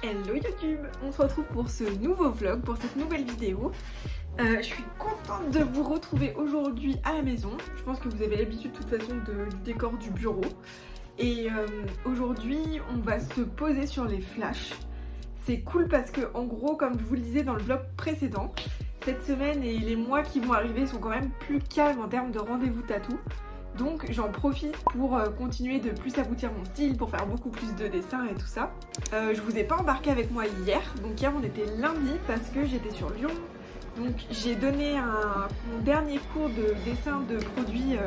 Hello YouTube, on se retrouve pour ce nouveau vlog, pour cette nouvelle vidéo. Je suis contente de vous retrouver aujourd'hui à la maison. Je pense que vous avez l'habitude de toute façon du décor du bureau. Et aujourd'hui on va se poser sur les flashs. C'est cool parce que en gros, comme je vous le disais dans le vlog précédent, cette semaine et les mois qui vont arriver sont quand même plus calmes en termes de rendez-vous tatou. Donc j'en profite pour continuer de plus aboutir mon style, pour faire beaucoup plus de dessins et tout ça. Je vous ai pas embarqué avec moi hier, donc hier on était lundi parce que j'étais sur Lyon. Donc j'ai donné mon dernier cours de dessin de produits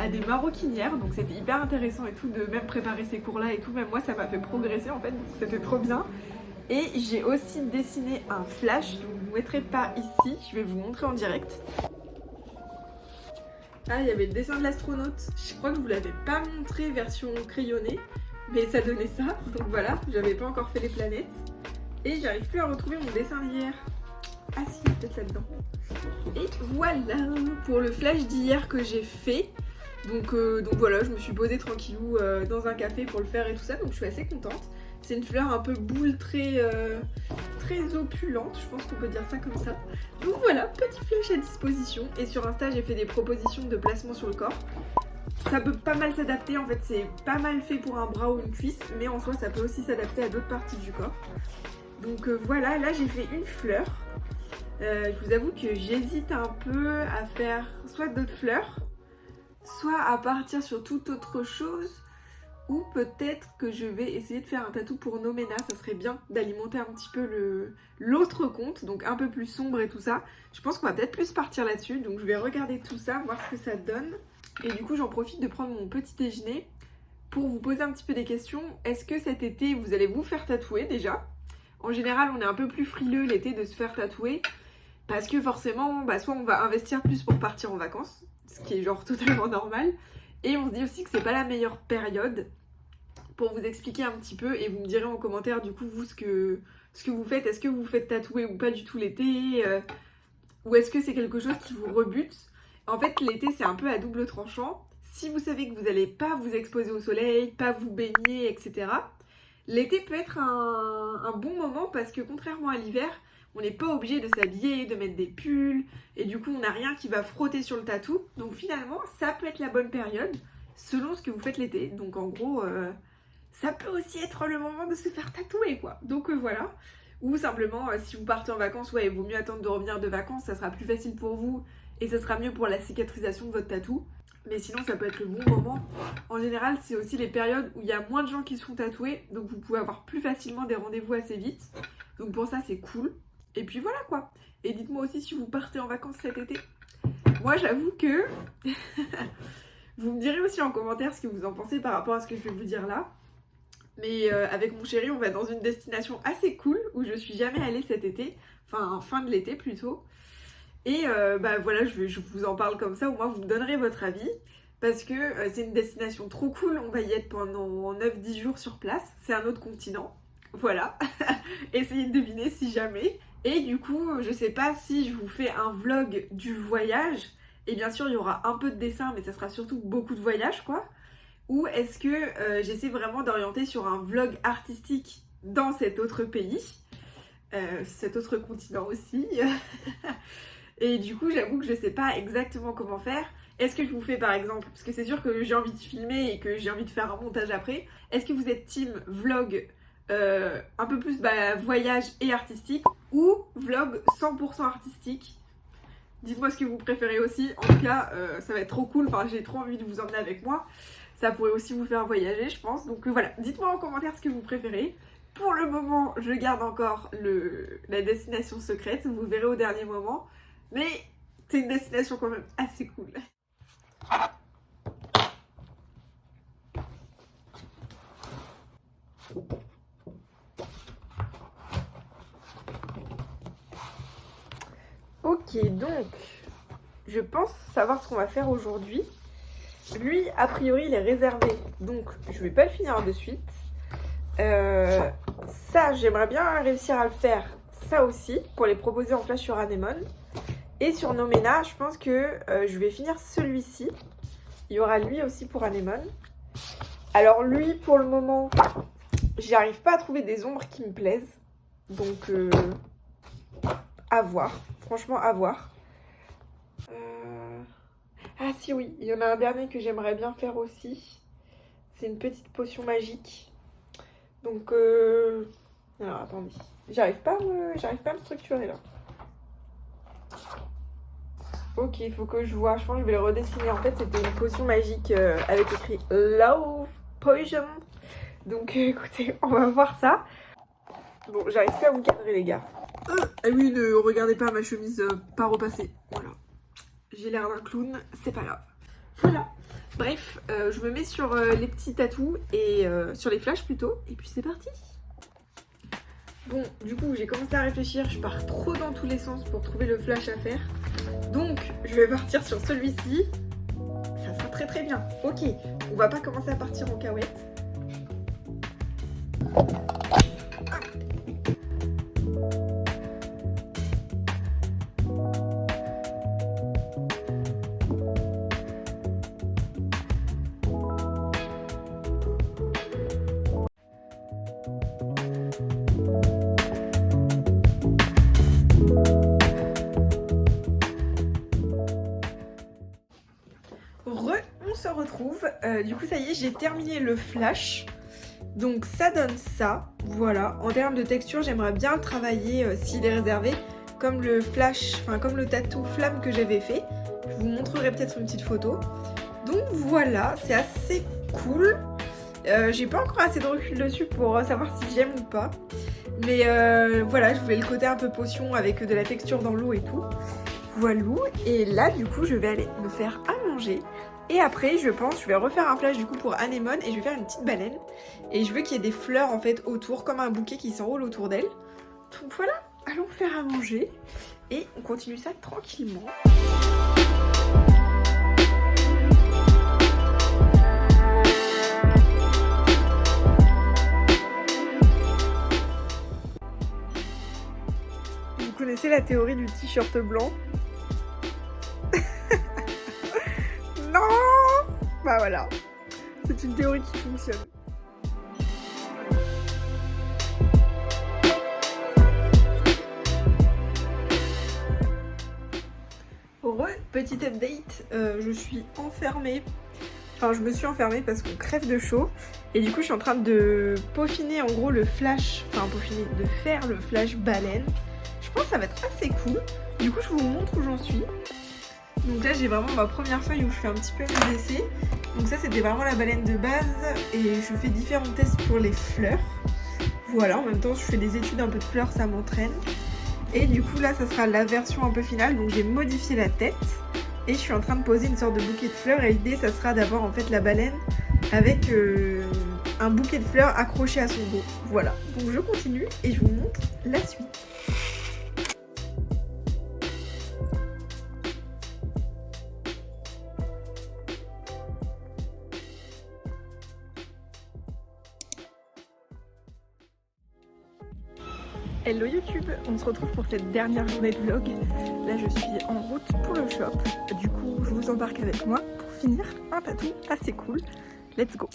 à des maroquinières, donc c'était hyper intéressant et tout de même préparer ces cours là et tout, même moi ça m'a fait progresser en fait, donc c'était trop bien. Et j'ai aussi dessiné un flash, donc je vous mettrai pas ici, je vais vous montrer en direct. Ah, il y avait le dessin de l'astronaute, je crois que je vous l'avais pas montré version crayonnée, mais ça donnait ça, donc voilà, j'avais pas encore fait les planètes. Et j'arrive plus à retrouver mon dessin d'hier. Ah si, peut-être là-dedans. Et voilà, pour le flash d'hier que j'ai fait. Donc voilà, je me suis posée tranquillou dans un café pour le faire et tout ça, donc je suis assez contente. C'est une fleur un peu boule très opulente, je pense qu'on peut dire ça comme ça. Donc voilà, petit flash à disposition. Et sur Insta, j'ai fait des propositions de placement sur le corps. Ça peut pas mal s'adapter, en fait c'est pas mal fait pour un bras ou une cuisse, mais en soi ça peut aussi s'adapter à d'autres parties du corps. Donc voilà, là j'ai fait une fleur. Je vous avoue que j'hésite un peu à faire soit d'autres fleurs, soit à partir sur toute autre chose. Ou peut-être que je vais essayer de faire un tatou pour Nomena, ça serait bien d'alimenter un petit peu l'autre compte, donc un peu plus sombre et tout ça. Je pense qu'on va peut-être plus partir là-dessus, donc je vais regarder tout ça, voir ce que ça donne. Et du coup j'en profite de prendre mon petit déjeuner pour vous poser un petit peu des questions. Est-ce que cet été vous allez vous faire tatouer déjà? En général on est un peu plus frileux l'été de se faire tatouer, parce que forcément soit on va investir plus pour partir en vacances, ce qui est genre totalement normal, et on se dit aussi que c'est pas la meilleure période. Pour vous expliquer un petit peu, et vous me direz en commentaire du coup vous ce que vous faites. Est-ce que vous vous faites tatouer ou pas du tout l'été, ou est-ce que c'est quelque chose qui vous rebute? En fait l'été c'est un peu à double tranchant. Si vous savez que vous n'allez pas vous exposer au soleil, pas vous baigner, etc., l'été peut être un bon moment, parce que contrairement à l'hiver, on n'est pas obligé de s'habiller, de mettre des pulls, et du coup on n'a rien qui va frotter sur le tatou. Donc finalement ça peut être la bonne période selon ce que vous faites l'été. Donc en gros ça peut aussi être le moment de se faire tatouer quoi. Donc voilà. Ou simplement si vous partez en vacances, ouais, il vaut mieux attendre de revenir de vacances, ça sera plus facile pour vous et ça sera mieux pour la cicatrisation de votre tatou. Mais sinon ça peut être le bon moment. En général c'est aussi les périodes où il y a moins de gens qui se font tatouer, donc vous pouvez avoir plus facilement des rendez-vous assez vite. Donc pour ça c'est cool. Et puis voilà quoi. Et dites-moi aussi si vous partez en vacances cet été. Moi j'avoue que vous me direz aussi en commentaire ce que vous en pensez par rapport à ce que je vais vous dire là. Mais avec mon chéri, on va dans une destination assez cool où je suis jamais allée cet été, enfin fin de l'été plutôt. Et voilà, je vous en parle comme ça, au moins vous me donnerez votre avis. Parce que c'est une destination trop cool, on va y être pendant 9-10 jours sur place, c'est un autre continent. Voilà, essayez de deviner si jamais. Et du coup, je sais pas si je vous fais un vlog du voyage, et bien sûr il y aura un peu de dessin, mais ça sera surtout beaucoup de voyage quoi. Ou est-ce que j'essaie vraiment d'orienter sur un vlog artistique dans cet autre pays, cet autre continent aussi. Et du coup, j'avoue que je sais pas exactement comment faire. Est-ce que je vous fais par exemple, parce que c'est sûr que j'ai envie de filmer et que j'ai envie de faire un montage après, est-ce que vous êtes team vlog un peu plus voyage et artistique, ou vlog 100% artistique? Dites-moi ce que vous préférez aussi. En tout cas, ça va être trop cool, enfin j'ai trop envie de vous emmener avec moi. Ça pourrait aussi vous faire voyager, je pense. Donc voilà, dites-moi en commentaire ce que vous préférez. Pour le moment, je garde encore la destination secrète. Vous verrez au dernier moment. Mais c'est une destination quand même assez cool. Ok, donc, je pense savoir ce qu'on va faire aujourd'hui. Lui, a priori, il est réservé, donc je vais pas le finir de suite. Ça, j'aimerais bien réussir à le faire, ça aussi, pour les proposer en flash sur Anemone. Et sur Nomena, je pense que je vais finir celui-ci. Il y aura lui aussi pour Anemone. Alors lui, pour le moment, j'arrive pas à trouver des ombres qui me plaisent. Donc, à voir. Franchement, à voir. Ah si, oui, il y en a un dernier que j'aimerais bien faire aussi. C'est une petite potion magique. Donc, alors, attendez. J'arrive pas à me structurer, là. Ok, il faut que je vois. Je pense que je vais le redessiner. En fait, c'était une potion magique avec écrit Love Potion. Donc, écoutez, on va voir ça. Bon, j'arrive pas à vous cadrer, les gars. Ah oui, ne regardez pas ma chemise pas repassée. Voilà. J'ai l'air d'un clown, c'est pas grave. Voilà. Bref, je me mets sur les petits tatous et sur les flashs plutôt. Et puis c'est parti. Bon, du coup, j'ai commencé à réfléchir. Je pars trop dans tous les sens pour trouver le flash à faire. Donc, je vais partir sur celui-ci. Ça sera très très bien. Ok, on va pas commencer à partir en cahuète. On se retrouve. Du coup, ça y est, j'ai terminé le flash. Donc ça donne ça. Voilà. En termes de texture, j'aimerais bien le travailler s'il est réservé. Comme le flash, enfin comme le tatou flamme que j'avais fait. Je vous montrerai peut-être une petite photo. Donc voilà, c'est assez cool. J'ai pas encore assez de recul dessus pour savoir si j'aime ou pas. Mais voilà, je voulais le côté un peu potion avec de la texture dans l'eau et tout. Voilà. Et là, du coup, je vais aller me faire à manger. Et après, je pense, je vais refaire un flash du coup pour Anémone et je vais faire une petite baleine. Et je veux qu'il y ait des fleurs en fait autour, comme un bouquet qui s'enroule autour d'elle. Donc voilà, allons faire à manger et on continue ça tranquillement. Vous connaissez la théorie du t-shirt blanc? Non! Bah voilà, c'est une théorie qui fonctionne. Petit update, je suis enfermée. Enfin, je me suis enfermée parce qu'on crève de chaud. Et du coup, je suis en train de peaufiner en gros le flash. Enfin, de faire le flash baleine. Je pense que ça va être assez cool. Du coup, je vous montre où j'en suis. Donc là, j'ai vraiment ma première feuille où je fais un petit peu mes essais. Donc ça, c'était vraiment la baleine de base. Et je fais différents tests pour les fleurs. Voilà, en même temps, je fais des études un peu de fleurs, ça m'entraîne. Et du coup, là, ça sera la version un peu finale. Donc j'ai modifié la tête. Et je suis en train de poser une sorte de bouquet de fleurs. Et l'idée, ça sera d'avoir en fait la baleine avec un bouquet de fleurs accroché à son dos. Voilà. Donc je continue et je vous montre la suite. Hello YouTube, on se retrouve pour cette dernière journée de vlog. Là je suis en route pour le shop. Du coup je vous embarque avec moi pour finir un tatou assez cool. Let's go.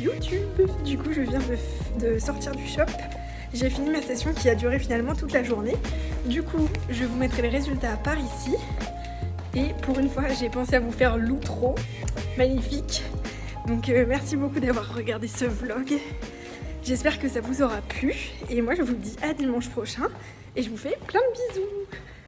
YouTube, du coup je viens de sortir du shop. J'ai fini ma session qui a duré finalement toute la journée. Du coup, je vous mettrai les résultats par ici. Et pour une fois, j'ai pensé à vous faire l'outro. Magnifique. Donc merci beaucoup d'avoir regardé ce vlog. J'espère que ça vous aura plu. Et moi, je vous dis à dimanche prochain. Et je vous fais plein de bisous.